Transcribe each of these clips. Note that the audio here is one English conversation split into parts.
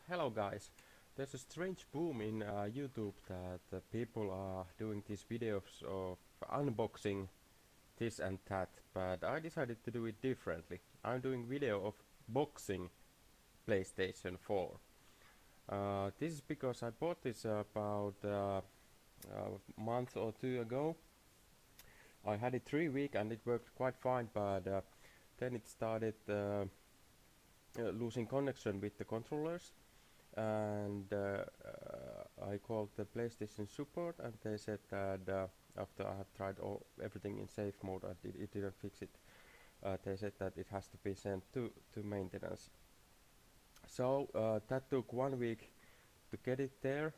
Hello guys. There's a strange boom in YouTube that people are doing these videos of unboxing this and that, but I decided to do it differently. I'm doing video of boxing PlayStation 4. This is because I bought this about a month or two ago. I had it 3 weeks and it worked quite fine, but then it started losing connection with the controllers, and I called the PlayStation support and they said that after I had tried everything in safe mode and it didn't fix it. They said that it has to be sent to maintenance. So that took 1 week to get it there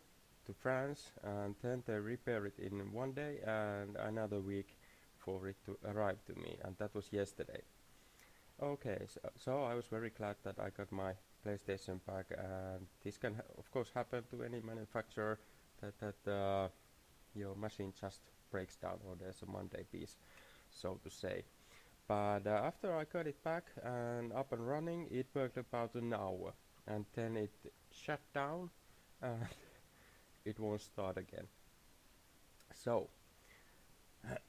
to France, and then they repair it in 1 day and another week for it to arrive to me, and that was yesterday. Okay, so I was very glad that I got my PlayStation back, and this can of course happen to any manufacturer, that your machine just breaks down or there's a Monday piece, so to say. But after I got it back and up and running, it worked about an hour, and then it shut down and it won't start again. So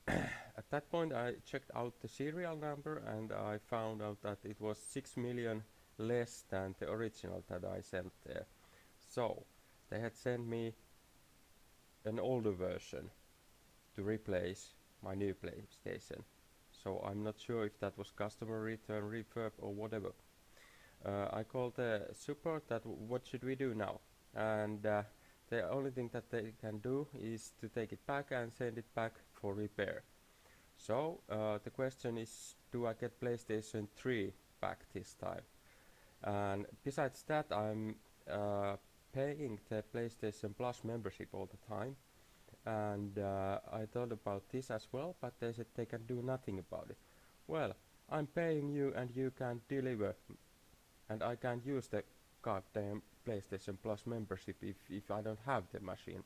at that point I checked out the serial number and I found out that it was 6 million less than the original that I sent there. So they had sent me an older version to replace my new PlayStation. So I'm not sure if that was customer return, refurb or whatever. I called the support that what should we do now, and the only thing that they can do is to take it back and send it back for repair. So the question is, do I get PlayStation 3 back this time? And besides that, I'm paying the PlayStation Plus membership all the time, and I thought about this as well, but they said they can do nothing about it. Well, I'm paying you and you can't deliver, and I can't use the goddamn PlayStation Plus membership if I don't have the machine.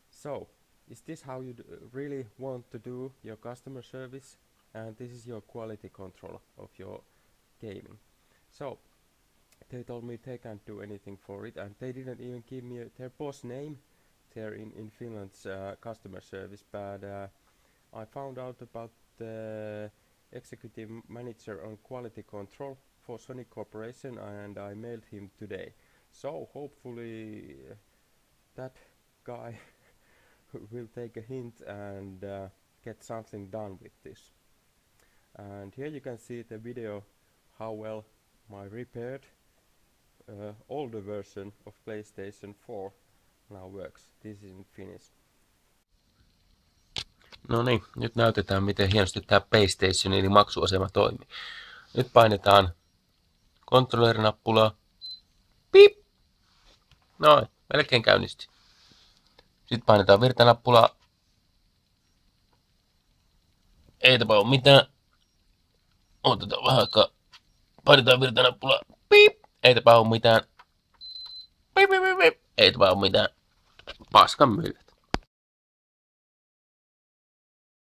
So, is this how you really want to do your customer service? And this is your quality control of your gaming. So, they told me they can't do anything for it, and they didn't even give me their boss name there in Finland's customer service, but I found out about the executive manager on quality control for Sony Corporation, and I mailed him today. So hopefully that guy will take a hint and get something done with this. And here you can see the video how well my repaired older version of PlayStation 4 now works. This is in Finnish. No niin, nyt näytetään miten hienosti tämä PlayStation eli maksuasema toimii. Nyt painetaan kontrollierinappulaa. Pip! Noin, melkein käynnisti. Sitten painetaan virtanappulaa. Ei tapahdu mitään. Otetaan vähän aikaa. Painetaan virtanappulaa. Pip! Ei tapahdu mitään. Pip, pip, pip, pip. Ei tapahdu mitään. Paskan myyjät.